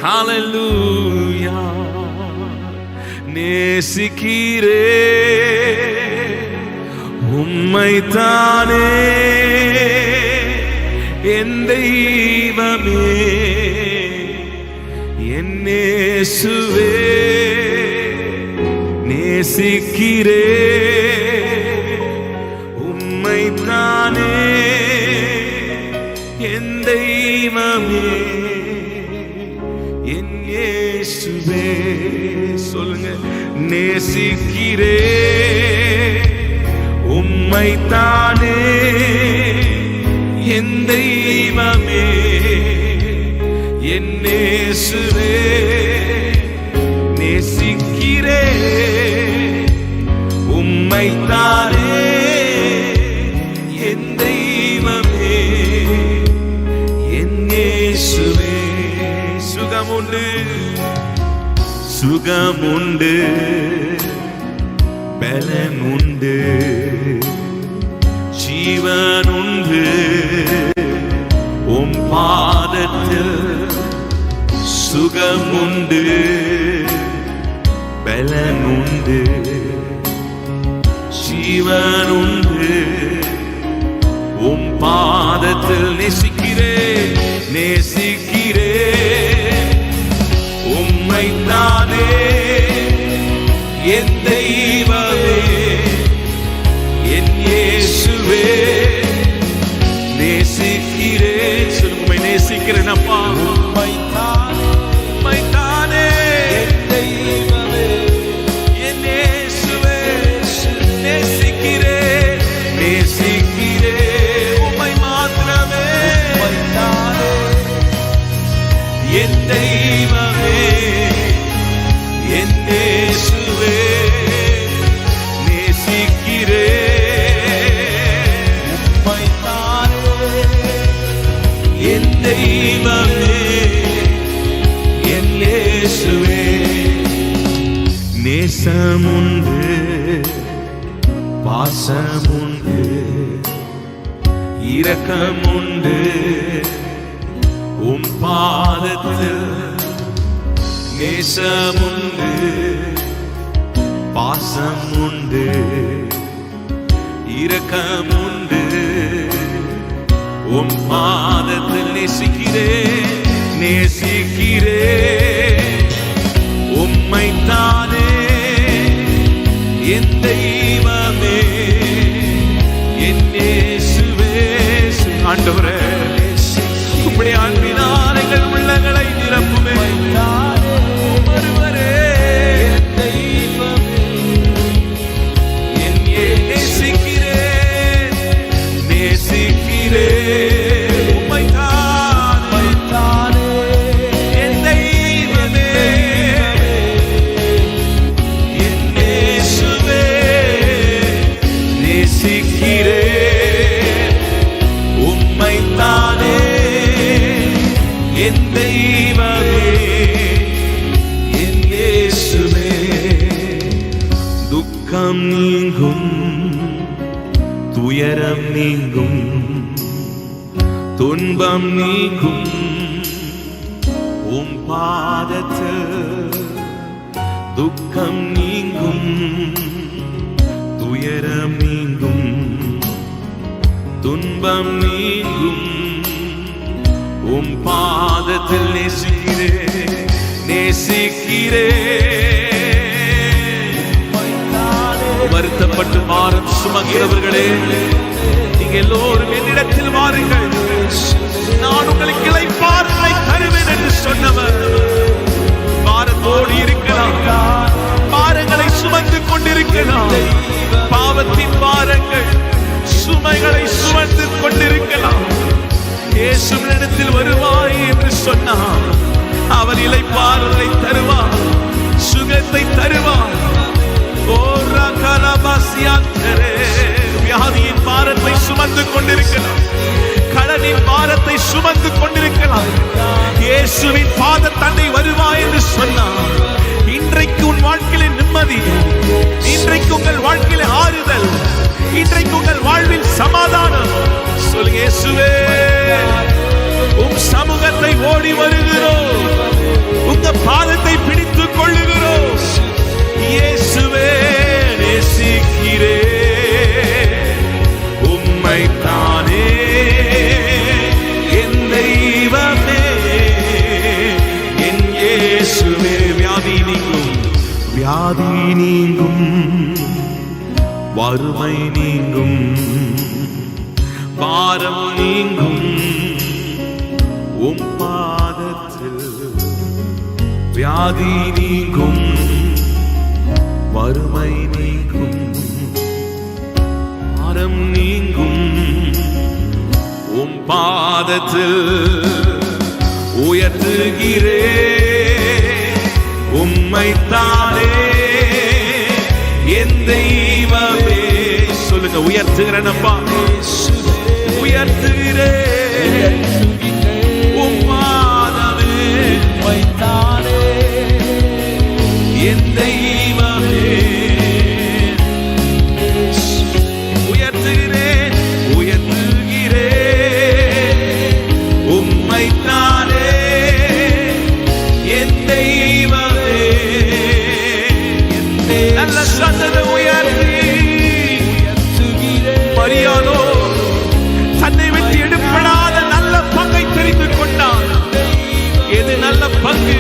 ஹல்லேலூயா. நேசிக்கிறே உம்மைத்தானே என் தெய்வமே, என் இயேசுவே. நேசிக்கிறே உம்மைத்தானே என் தெய்வமே, என் இயேசுவே. சொல்லுங்க, நேசிக்கிறே உம்மைத்தானே என் தெய்வமே, என் இயேசுவே. நேசிக்கிறே உம்மைத்தானே என் தெய்வமே, என் இயேசுவே. சுகமுண்டு, சுகமுண்டு, பலனுண்டு, ஜீவனுண்டு உம் பாதத்தில். சுகமுண்டு, பலனுண்டு, ஜீவனுண்டு உம் பாதத்தில். நேசிக்கிறே நேசிக்கிறே உம்மைத்தானே என் தெய்வமே, என் இயேசுவே. நேசிக்கிறே, உம்மை நேசிக்கிறேன் அப்பா. உம்மைத்தானே என் தெய்வமே, என் இயேசுவே. நேசிக்கிறே நேசிக்கிறே உம்மை மாத்திரமே, என் தெய்வமே, என் இயேசுவே. நேசிக்கிறே உம்மைத்தானே என் தெய்வமே, என் இயேசுவே. நேசமுண்டு, பாசமுண்டு, இரக்கமுண்டு உம் பாதத்தில். நேசமுண்டு, பாசமுண்டு, இரக்கமுண்டு உம் பாதத்தில். நேசிக்கிறே நேசிக்கிறே உம்மைத்தானே என் தெய்வமே, என் இயேசுவே. ஆண்டவரே, உம்முடைய அன்பினால் எங்கள் உள்ளங்களை நிரப்புமே. ஒருவரே என் தெய்வமே, என் நேசிக்கிறே நேசிக்கிறே உம்மைத்தானே என் தெய்வமே, என் இயேசுவே. நேசிக்கிறே உம்மைத்தானே என் தெய்வமே, என் இயேசுவே. துக்கம் நீங்கும், துயரம் நீங்கும், துன்பம் நீங்கும் உம் பாதத்தில். துக்கம் நீங்கும், துயரம் நீங்கும், துன்பம் நீங்கும் உம் பாதத்தில். நேசிக்கிறே நேசிக்கிறே வருத்தப்பட்டு பாரம் சுமக்கிறவர்களே, நீங்க எல்லோரும் என்னிடத்தில் வாருங்கள், நான் உங்களுக்கு இளைப்பாறுதலை தருவேன் என்று சொன்னவர். பாரத்தோடு இருக்கலாம், பாரங்களை சுமந்து கொண்டிருக்கலாம், பாவத்தின் பாரங்கள் சுமைகளை சுமந்து கொண்டிருக்கலாம். இயேசுவினிடத்தில் வருவாய் என்று சொன்னார். அவர் இளைப்பாறுதலை தருவார், சுகத்தை தருவார். வியாதியின் பாரத்தை சுமந்து கொண்டிருக்கலாம், கடனின் பாரத்தை சுமந்து கொண்டிருக்கலாம். இயேசுவின் பாத தன்னை வருவாய் என்று சொன்னார். இன்றைக்கு உன் வாழ்க்கையில் நிம்மதி, இன்றைக்கு உங்கள் வாழ்க்கையில் ஆறுதல், இன்றைக்கு உங்கள் வாழ்வில் சமாதானம். சொல்லுங்க, இயேசுவே உம் சமூகத்தை ஓடி வருகிறோம், வியாதி நீங்கும், வறுமை நீங்கும், பாரம் நீங்கும், உம் பாதத்தில் வியாதி நீங்கும், வறுமை நீங்கும், பாரம் நீங்கும், உம் பாதத்தில் உயர்த்துகிறே உம்மைத்தானே என் தெய்வமே. சொல்லுங்க, உயர்த்துகிறேனப்பா, உயர்த்துகிறே உம் பாதமே உம்மைத்தானே என் தெய்வமே. உயர்த்துகிறே உயர்த்துகிறே உம்மைத்தானே என் தெய்வமே. நல்ல சத்தத்தை உயர்த்தி மரியாதோ தன்னை விட்டு எடுப்படாத நல்ல பங்கை தெரிந்து கொண்டான். எது நல்ல பங்கு?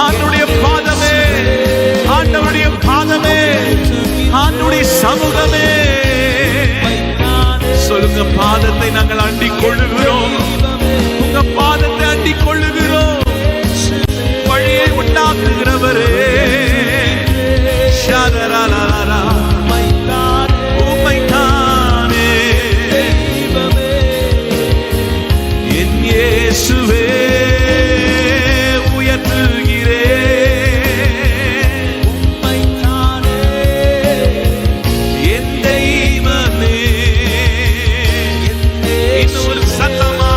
ஆண்டவருடைய பாதமே, ஆண்டவருடைய பாதமே, ஆண்டவருடைய சமூகமே. சொல்லுங்க, பாதத்தை நாங்கள் அண்டிக் கொள்ளுகிறோம், உங்க பாதத்தை அண்டிக் கொள்ளுகிறோம். வழியை உண்டாக்குகிறவரே, உம்மைத்தானே என் இயேசுவே உயர்த்துகிறே உம்மைத்தானே என் தெய்வமே. இன்னொரு சத்தமா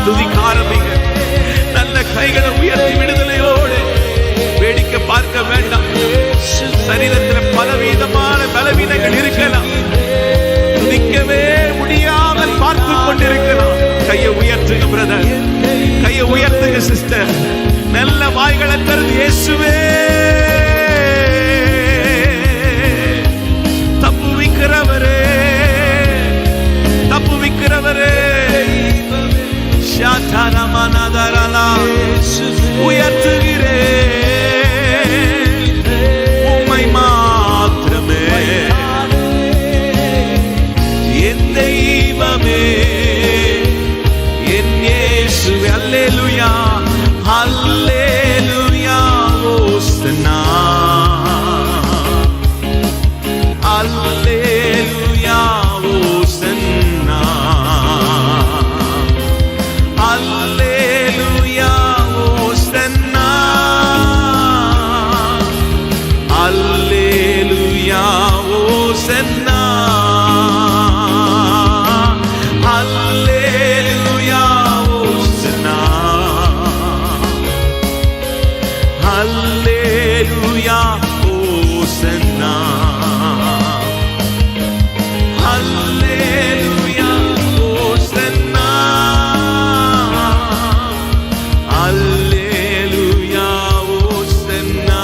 துதிக்க ஆரம்பிங்க. நல்ல கைகளை உயர்த்தி விடுதலையோடு வேடிக்கை பார்க்க வேண்டாம். சரீரத்தில் பலவிதமான பலவீனங்கள் இருக்கலாம், துதிக்கவே முடியாமல் பார்த்து கொண்டிருக்கலாம். கையை உயர்த்துங்க பிரதர், கையை உயர்த்துங்க சிஸ்டர். நல்ல வாய்களை தருது இயேசுவே. தப்புவிக்கிறவரே, தப்புவிக்கிறவரே, உயர்த்துகிறே உம்மை மாத்திரமே என் தெய்வமே என் இயேசுவே. அல்லேலூயா அல்லேலூயா ஓசன்னா அல்லேலூயா ஓசன்னா அல்லேலூயா ஓசன்னா அல்லேலூயா ஓசன்னா அல்லேலூயா ஓசன்னா அல்லேலூயா ஓசன்னா அல்லேலூயா ஓசன்னா அல்லேலூயா ஓசன்னா.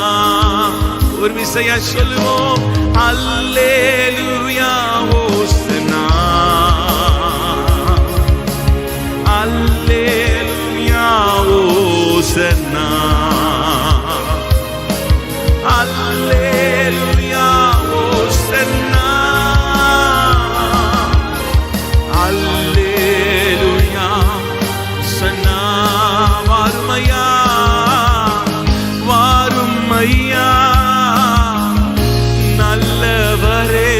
ஒரு விசையா சொல்லுவோம், அல்லேலூயா ஓசன்னா அல்லேலூயா ஓசன்னா அல்லேலூயா ஓசன்னா அல்லேலூயா சன்னா. வாருமையா வாருமையா நல்லவரே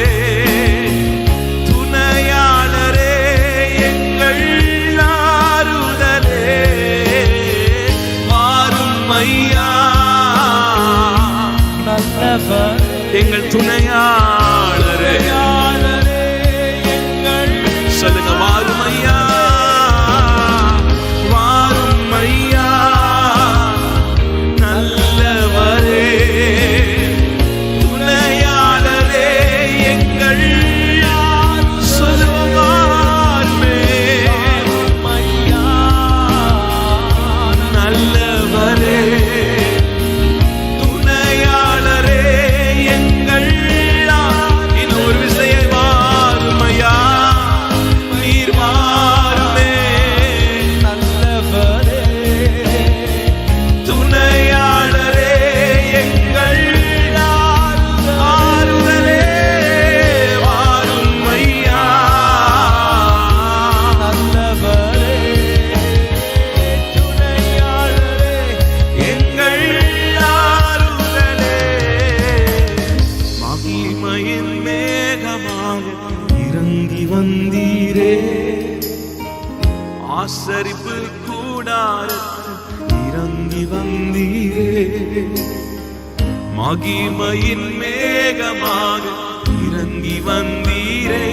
துணையாளரே எங்கள் ஆறுதலே. வாருமையா நல்லவர் எங்கள் துணையாளரே. சொல்லுங்க, வாருமையா வாருமையா நல்லவரே துணையாளரே எங்கள். சொல்லுங்க, வாருமையா நல்லவரே துணையாளரே எங்கள். ஆசரிப்பு கூடாரத்தில் இறங்கி வந்தீரே, மகிமையின் மேகமாக இறங்கி வந்தீரே,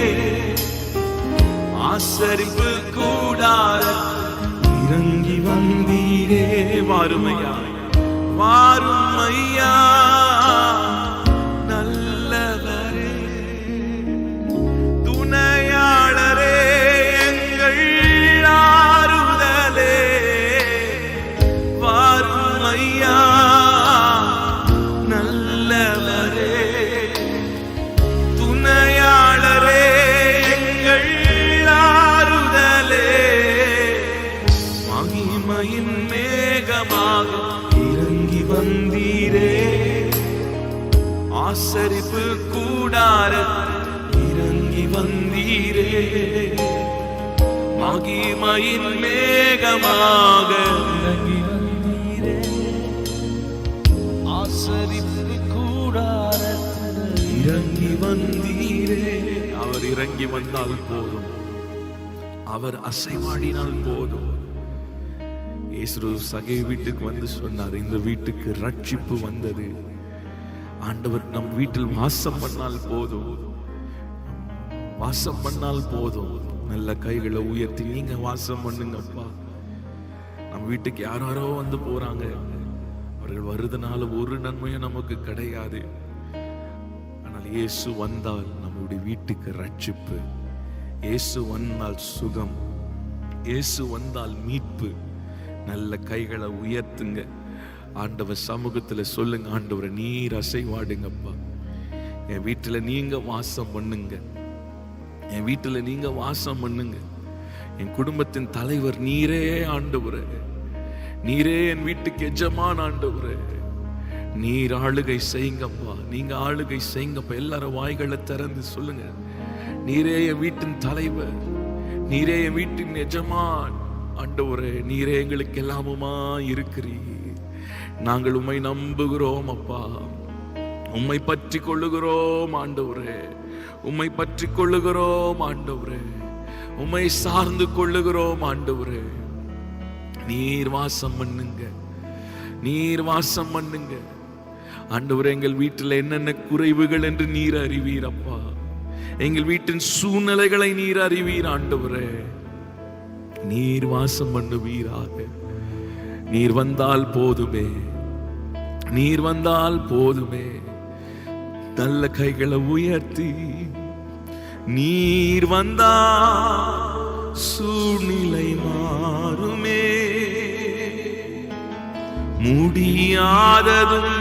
ஆசரிப்பு கூடாரத்தில் இறங்கி வந்தீரே. வாருமையா வாருமையா நல்லவரே, துணையாளரே, எங்கள் ஆறுதலே. வாருமையா நல்லவரே, துணையாளரே, எங்கள் ஆறுதலே, மகிமையின் மேகமாக இறங்கி வந்தீரே, ஆசரிப்பு கூடாரத்தில் இறங்கி வந்தீரே, மகிமையின் மேகமாக இறங்கி வந்தீரே, ஆசரிப்பு கூடாரத்தில் இறங்கி வந்தீரே. அவர் இறங்கி வந்தால் போதும், அவர் அசைவாடினால் போதும். இயேசு சகை வீட்டுக்கு வந்து சொன்னார், இந்த வீட்டுக்கு ரட்சிப்பு வந்தது. ஆண்டவர் நம் வீட்டில் வாசம் பண்ணால் போதும், வாசம் பண்ணால் போதும். நல்ல கைகளை உயர்த்தி நீங்க வாசம் பண்ணுங்கப்பா. நம்ம வீட்டுக்கு யாரோ வந்து போறாங்க, அவர்கள் வருதுனால ஒரு நன்மையும் நமக்கு கிடையாது. ஆனால் இயேசு வந்தால் நம்முடைய வீட்டுக்கு ரட்சிப்பு, இயேசு வந்தால் சுகம், இயேசு வந்தால் மீட்பு. நல்ல கைகளை உயர்த்துங்க, ஆண்டவர் சமூகத்துல சொல்லுங்க, ஆண்டவரை நீர் அசைவாடுங்கப்பா. என் வீட்டுல நீங்க வாசம் பண்ணுங்க, என் வீட்டுல நீங்க வாசம் பண்ணுங்க. என் குடும்பத்தின் தலைவர் நீரே ஆண்டவரே, நீரே என் வீட்டுக்கு எஜமான் ஆண்டவரே. நீர் ஆளுகை செய்யுங்கப்பா, நீங்க ஆளுகை செய்யுங்கப்பா. எல்லாரும் வாய்களை திறந்து சொல்லுங்க, நீரே என் வீட்டின் தலைவர், நீரே என் வீட்டின் எஜமான் ஆண்டவரே. நீரே எங்களுக்கு எல்லாமுமா இருக்கிறீர். நாங்கள் உம்மை நம்புகிறோம் அப்பா, உம்மை பற்றி கொள்ளுகிறோம் ஆண்டவரே, உம்மை பற்றி கொள்ளுகிறோம் ஆண்டவரே, உம்மை சார்ந்து கொள்ளுகிறோம் ஆண்டவரே. நீர் வாசம் பண்ணுங்க, நீர் வாசம் பண்ணுங்க ஆண்டவரே. எங்கள் வீட்டில் என்னென்ன குறைவுகள் என்று நீர் அறிவீர் அப்பா. எங்கள் வீட்டின் சூழ்நிலைகளை நீர் அறிவீர் ஆண்டவரே. நீர் வாசம் பண்ணுவீராக. நீர் வந்தால் போதுமே, நீர் வந்தால் போதுமே. நல்ல கைகளை உயர்த்தி நீர் வந்தா சூழ்நிலை மாறுமே, முடியாததும்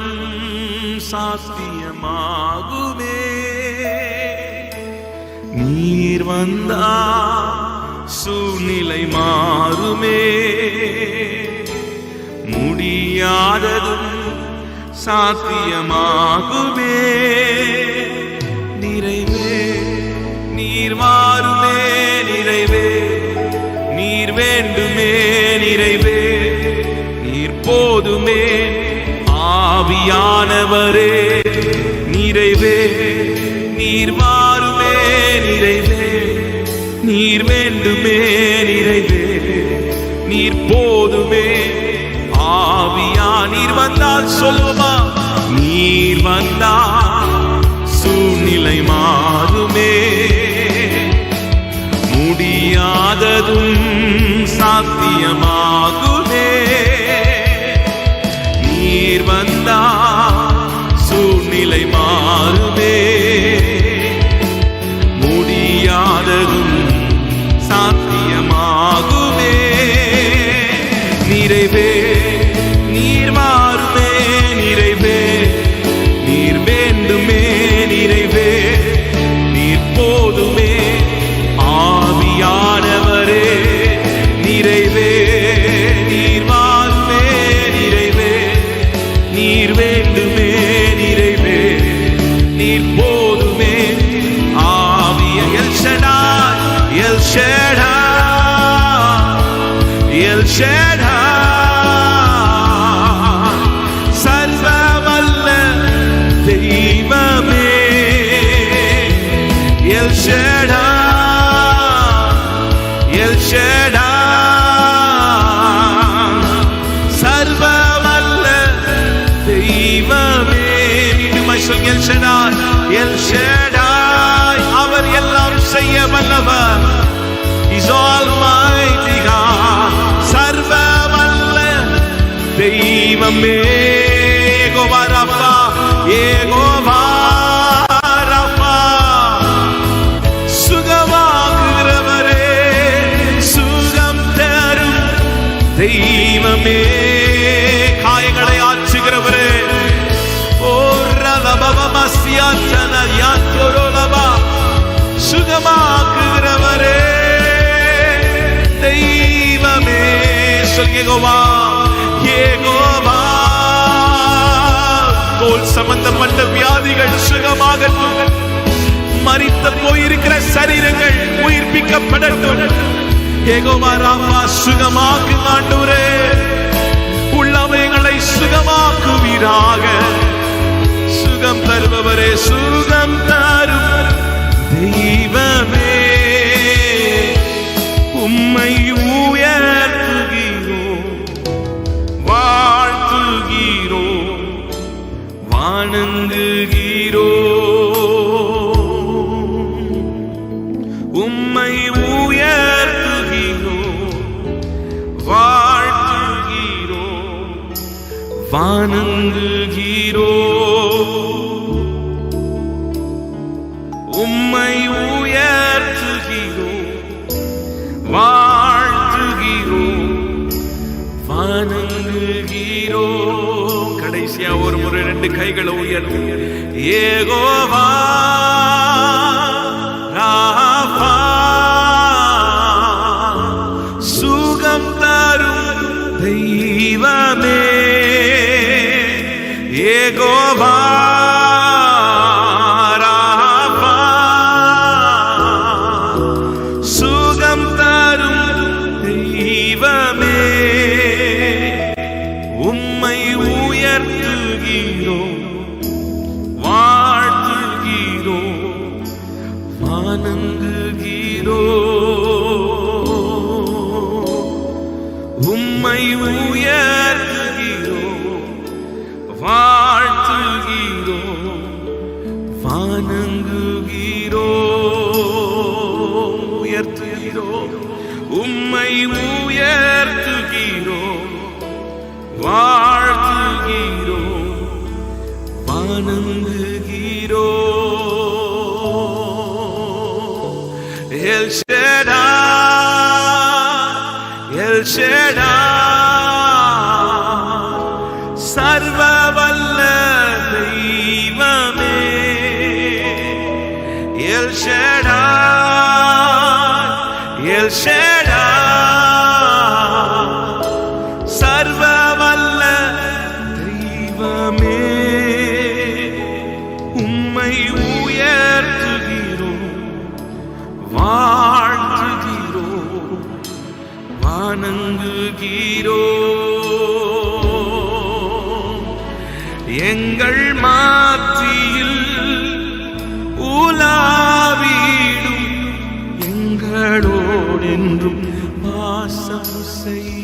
சாத்தியமாகுமே. நீர் வந்தா சூழ்நிலை மாறுமே, முடியாததும் சாத்தியமாகுமே. நிறைவே நீர் மாறுமே, நிறைவே நீர் வேண்டுமே, நிறைவே நீர் போதுமே. ஆவியானவரே நிறைவே நீர் மாறுமே, நிறைவே நீர் வேண்டுமே, நிறைவே நீர் போதுமே. ஆவியா நீர் வந்தால் சொல்லுமா, நீர் வந்தால் சூழ்நிலை மாறுமே, முடியாததும் சாத்தியமாகுமே. நீர் வந்தால் சூழ்நிலை மாறுமே, முடியாததும் சாத்தியமாகுமே. நிறைவே நீர் மாறுமே, நிறைவே நீர் வேண்டுமே, நிறைவே நீர் போதுமே. ஆவியானவரே நிறைவே நீர் மாறுமே, நிறைவே நீர் வேண்டுமே, நிறைவே நீர் போதுமே. ஆவிய El Shaddai, El Shaddai, El Shaddai, சர்வவல்ல தெய்வமே. எல் ஷடாய், எல் ஷடாய், தெய்வமே. மீண்டும் சொல் எல் ஷடாய், எல் ஷடாய். அவர் எல்லாம் செய்ய வல்லவர். Is almighty God. சர்வ வல்ல தெய்வமே. யெகோவா ரப்பா, யெகோவா ரப்பா. சுகமாக்குகிறவரே, சுகம் தரும் தெய்வமே. காயங்களை ஆற்றுகிறவரே. ஓ ரலபபமஸ்யாச்சன யாத்தோரோலபா. சுகமாக்குகிறவரே தெய்வமே. சொல் யெகோவா, யெகோவா. தோல் சம்பந்தப்பட்ட வியாதிகள் சுகமாகட்டும். மரித்த போயிருக்கிற சரீரங்கள் உயிர்ப்பிக்கப்படட்டும். யெகோவா ராமா, சுகமாக்கு ஆண்டவரே. உள்ளவைகளை சுகமாக்குவீராக. சுகம் தருபவரே, சுகம் தரும் தெய்வமே. உம்மை உயர்த்துகிறோம், வாழ்த்துகிறோம், வணங்குகிறோம். உம்மை உயர்த்துகிறோம், வாழ்த்துகிறோம், வணங்குகிறோம். உம்மை உயர்த்துகிறோம், வாழ்த்துகிறோம், வணங்குகிறோம். கடைசியா ஒரு முறை 2 கைகளை உயர்த்து. யெகோவா ராபா, சுகம் தரும் தெய்வமே. யெகோவா ராபா, சுகம் தரும் தெய்வமே. உம்மை உயர்த்துகிறோம், வாழ்த்துகிறோம், வணங்குகிறோம். உம்மை உயர்த்துகிறோம், வாழ்த்துகிறோம், வணங்குகிறோம். உயர்த்துகிறோம், உம்மை உயர்த்துகிறோம், வாழ்த்துகிறோம், வணங்குகிறோம். L Shaddai, El Shaddai. சர்வ வல்ல தெய்வமே. El Shaddai, El Shaddai. சர்வ வல்ல தெய்வமே. உம்மை உயர்த்துகிறோம், வாழ்த்துகிறோம், வணங்குகிறோம். எங்கள் மாற்றியில் உலாவிடும், எங்களோடென்றும் வாசம் செய்.